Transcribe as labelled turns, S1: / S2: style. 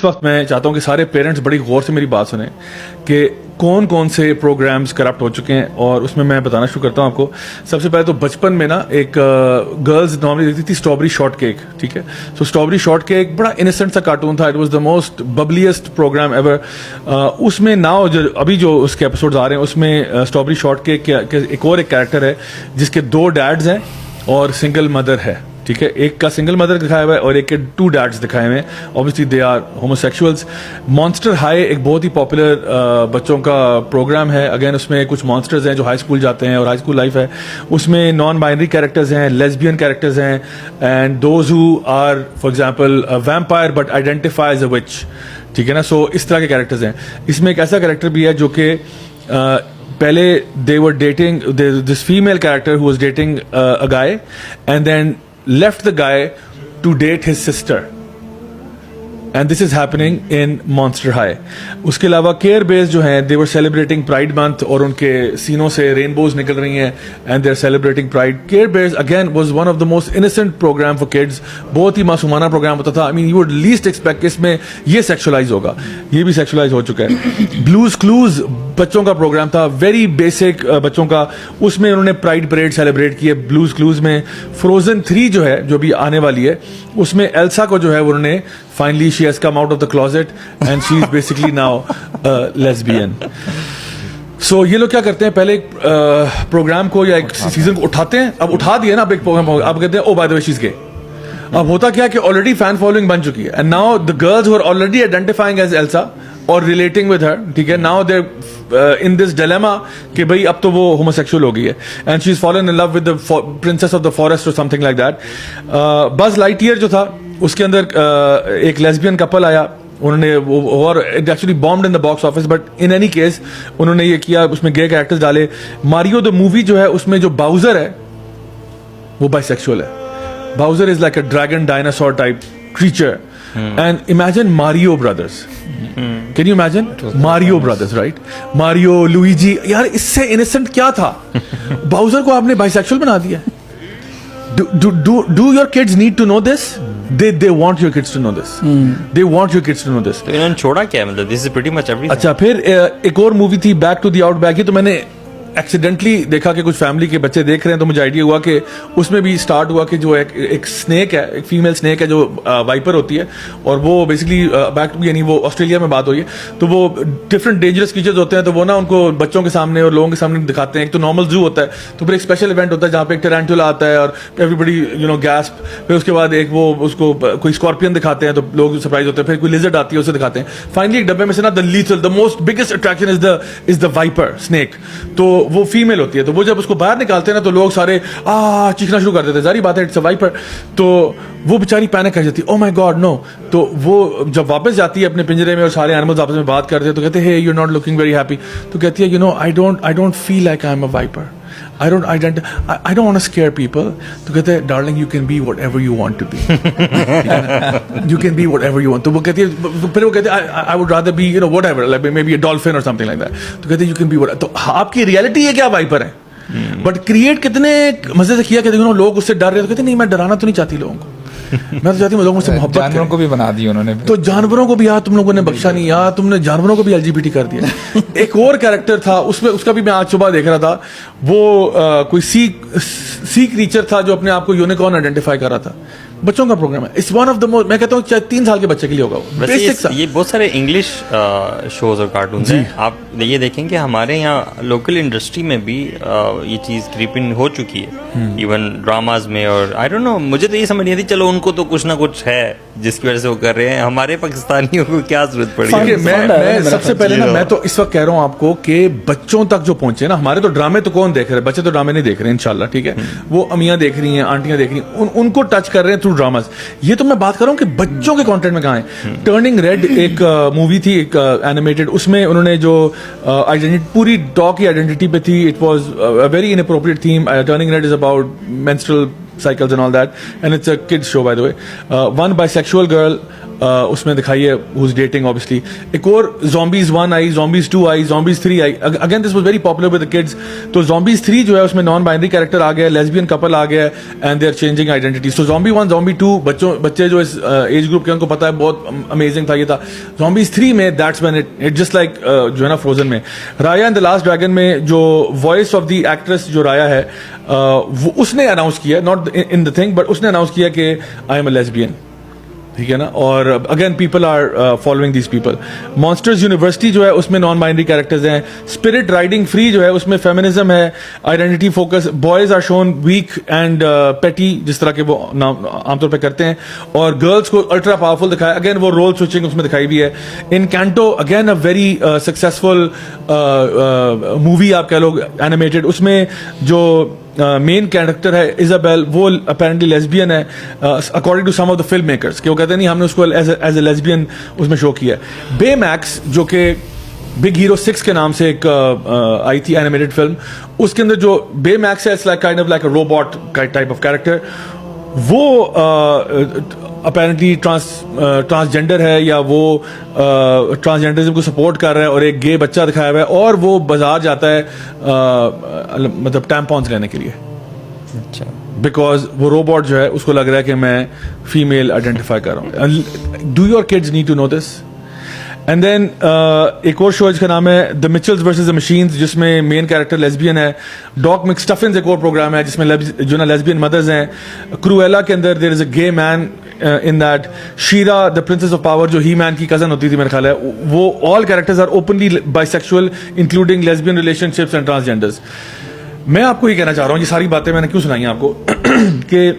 S1: इस वक्त मैं चाहता हूं कि सारे पेरेंट्स बड़ी गौर से मेरी बात सुने कि कौन कौन से प्रोग्राम्स करप्ट हो चुके हैं, और उसमें मैं बताना शुरू करता हूं आपको। सबसे पहले तो बचपन में ना एक गर्ल्स नॉर्मली देखती थी स्ट्रॉबेरी शॉर्ट केक, ठीक है। सो स्ट्रॉबेरी शॉर्ट केक बड़ा इनोसेंट सा कार्टून था, it was the most bubbliest programme ever. उसमें नाउ जो अभी जो उसके एपिसोड्स आ रहे हैं उसमें स्ट्रॉबेरी शॉर्ट केक के एक और एक कैरेक्टर है जिसके 2 डैड्स हैं और सिंगल मदर है, ठीक है। एक का सिंगल मदर दिखाया हुआ है और एक के 2 डैड्स दिखाए हुए हैं। Obviously they are homosexuals. Monster high एक बहुत ही पॉपुलर बच्चों का प्रोग्राम है। अगेन उसमें कुछ मॉन्स्टर्स हैं जो हाई स्कूल जाते हैं और हाई स्कूल लाइफ है। उसमें नॉन बाइनरी कैरेक्टर्स हैं, लेस्बियन कैरेक्टर्स हैं, and those who are for example vampire but identify as a witch, ठीक है ना। सो इस तरह के कैरेक्टर्स हैं। इसमें एक ऐसा कैरेक्टर भी है जो कि पहले they were dating this female character who was dating a guy and then left the guy to date his sister, and this is happening in Monster High. उसके अलावा केयर बेस जो हैं they were celebrating Pride Month और उनके सीनों से rainbows निकल रही हैं and they're celebrating Pride. Care base again was one of the most innocent program for kids. बहुत ही मासूमाना प्रोग्राम होता था। I mean you would least expect कि इसमें ये सेक्सुअलाइज होगा, ये भी सेक्सुअलाइज हो चुका है। ब्लूज क्लूज बच्चों का प्रोग्राम था, वेरी बेसिक बच्चों का। उसमें उन्होंने प्राइड परेड सेलिब्रेट की है ब्लूज क्लूज में। फ्रोजन 3 जो है जो भी आने वाली है उसमें एल्सा को जो है उन्होंने finally she has come out of the closet and she is basically now lesbian. So ये लोग क्या करते हैं, पहले एक प्रोग्राम को या एक सीजन को उठाते हैं। अब उठा दिया ना, अब एक प्रोग्राम अब कहते हैं oh by the way she is gay. अब होता क्या है कि ऑलरेडी फैन फॉलोइंग बन चुकी है and now the girls who are already identifying as Elsa और रिलेटिंग विद हर, ठीक है, now they in this dilemma कि भाई अब तो वो होमोसेक्सुअल हो गई है and she is fallen in love with the princess of the forest और something like that. Buzz Lightyear जो था उसके अंदर एक लेस्बियन कपल आया, उन्होंने वो और it actually bombed in the box office, but in any case उन्होंने ये किया, उसमें गे कैरेक्टर्स डाले। मारियो द मूवी जो है उसमें जो बाउजर है वो बाइसेक्सुअल है। Bowser is like a dragon dinosaur type creature. And imagine Mario Brothers. Can you imagine? Mario Brothers, right? Mario, Luigi. यार इससे innocent क्या था? बाउजर को आपने bisexual बना दिया। Do your kids need to know this? They want your kids to know this. They want your kids to know this.
S2: तो इन्होंने छोड़ा क्या, मतलब this is pretty much everything.
S1: अच्छा, फिर एक और मूवी थी बैक टू द आउटबैक। ये तो मैंने एक्सीडेंटली देखा कि कुछ फैमिली के बच्चे देख रहे हैं तो मुझे आइडिया हुआ कि उसमें भी स्टार्ट हुआ कि जो एक स्नेक है, एक फीमेल स्नेक है जो वाइपर होती है, और वो बेसिकली बैक यानी वो ऑस्ट्रेलिया में बात हुई है, तो वो डिफरेंट डेंजरस क्रीचर्स होते हैं, तो वो ना उनको बच्चों के सामने और लोगों के सामने दिखाते हैं। एक तो नॉर्मल जू होता है, तो फिर एक स्पेशल इवेंट होता है जहाँ पे एक टेरेंटुला आता है और एवरीबडी गैस्प। फिर उसके बाद एक वो उसको कोई स्कॉर्पियन दिखाते हैं तो लोग सरप्राइज होते हैं। फिर कोई लिजर्ड आती है उसे दिखाते हैं। फाइनली एक डब्बे में से ना the lethal the most biggest attraction is the viper snake, तो वो फीमेल होती है। तो वो जब उसको बाहर निकालते हैं ना तो लोग सारे चीखना शुरू कर देते हैं, जारी बात है इट्स अ वाइपर। तो वो बेचारी पैनिक कर जाती है, ओह माय गॉड नो। तो वो जब वापस जाती है अपने पिंजरे में और सारे एनिमल्स आपस में बात करते हैं तो कहते हैं hey you are not looking very happy. तो कहती है you know I don't feel like I am a viper, I don't want to scare people. तो कहते हैं darling you can be whatever you want to be. You can be whatever you want. तो वो कहती है, फिर वो कहते हैं I would rather be whatever, like maybe a dolphin or something like that. तो कहते हैं you can be whatever. तो आपकी रियलिटी है क्या वाइपर है, बट क्रिएट कितने मजे से किया कि लोग उससे डर रहे हैं। तो कहते नहीं मैं डराना तो नहीं चाहती लोगों को, मैं तो चाहती हूँ लोगों से मोहब्बत।
S3: जानवरों को भी बना दी उन्होंने,
S1: तो जानवरों को भी यार तुम लोगों ने बख्शा नहीं, यार तुमने जानवरों को भी LGBT कर दिया। एक और कैरेक्टर था उसमें, उसका भी मैं आज सुबह देख रहा था, वो कोई सी क्रीचर था जो अपने आप को यूनिकॉर्न आइडेंटिफाई कर रहा था। बच्चों का प्रोग्राम है, it's one of the most, मैं कहता हूँ 3 साल के बच्चे के लिए होगा।
S2: ये बहुत सारे इंग्लिश शोज और कार्टून हैं। आप ये देखेंगे हमारे यहाँ लोकल इंडस्ट्री में भी ये चीज क्रीपिंग हो चुकी है, इवन ड्रामाज में। और आई डोंट नो, मुझे तो ये समझ नहीं आती, चलो उनको तो कुछ ना कुछ है जिसकी वजह से वो कर रहे हैं, हमारे पाकिस्तानियों को क्या जरूरत पड़ी है।
S1: मैं सबसे पहले ना, मैं तो इस वक्त कह रहा हूँ आपको कि बच्चों तक जो पहुंचे ना, हमारे तो ड्रामे तो कौन देख रहे हैं, बच्चे तो ड्रामे नहीं देख रहे हैं इंशाल्लाह, ठीक है। वो अमियां देख रही हैं, आंटियां देख रही हैं, उनको टच कर रहे हैं थ्रू ड्रामास। ये तो मैं बात कर रहा हूँ कि बच्चों के कंटेंट में कहाँ है। टर्निंग रेड एक मूवी थी, एक एनिमेटेड, उसमें उन्होंने जो आइडेंटिटी पूरी डॉग की आइडेंटिटी पे थी, it was a very inappropriate theme. Turning red is about menstrual cycles and all that, and it's a kids show by the way. One bisexual girl उसमें दिखाई है, हु इज डेटिंग ऑब्वियसली। एक और Zombies 1 I, Zombies 2 I, Zombies 3 I. Again this was very popular with the kids. तो Zombies 3 जो है उसमें non binary character आ गया, लेस्बियन कपल आ गया and they are changing identity. So Zombie 1, Zombie 2 बच्चे जो इस एज ग्रुप के उनको पता है बहुत अमेजिंग था ये था। Zombies 3 में that's when it just like जो है ना फ्रोजन में राया एंड द लास्ट ड्रैगन में जो वॉइस ऑफ द एक्ट्रेस जो राया है वो उसने अनाउंस किया, not in the thing but उसने अनाउंस किया कि आई एम अ लेस्बियन, ठीक है ना। और again people are following these people. Monsters university जो है उसमें नॉन बाइनरी कैरेक्टर्स हैं। स्पिरिट राइडिंग फ्री जो है उसमें फेमिनिज्म है, identity focus, boys are shown weak and petty जिस तरह के वो आमतौर पे करते हैं, और गर्ल्स को अल्ट्रा पावरफुल दिखाया। अगेन वो रोल स्विचिंग उसमें दिखाई भी है। Encanto again a very successful movie आप कह लो एनिमेटेड। उसमें जो मेन कैरेक्टर है इजाबेल, वो अपेरेंटली लेस्बियन है according to some of the film makers, कि वो कहते हैं नहीं हमने उसको एज ए लेस्बियन उसमें शो किया है। बेमैक्स जो कि बिग हीरो 6 के नाम से एक आई थी एनिमेटेड फिल्म, उसके अंदर जो बेमैक्स है it's like kind of like a robot type of character. वो अपेरेंटली ट्रांसजेंडर है या वो ट्रांसजेंडरिज्म को सपोर्ट कर रहा है, और एक गे बच्चा दिखाया हुआ है, और वो बाजार जाता है मतलब टैम्पॉन्स लेने के लिए।
S2: अच्छा,
S1: बिकॉज वो रोबोट जो है उसको लग रहा है कि मैं फीमेल आइडेंटिफाई कर रहा हूँ। Do your kids need to know this? And then एक और शो है जिसका नाम है the Mitchells versus the machines, जिसमें मेन कैरेक्टर लेस्बियन है। डॉक McStuffins एक और प्रोग्राम है जिसमें जो ना लेस्बियन मदर्स हैं। क्रूएला के अंदर there is a gay man in that. She-Ra the princess of power जो ही मैन की कजन होती थी मेरे ख्याल है, वो all characters are openly bisexual including lesbian relationships and transgenders. मैं आपको ये कहना चाह रहा हूँ, ये सारी बातें मैंने क्यों सुनाई आपको कि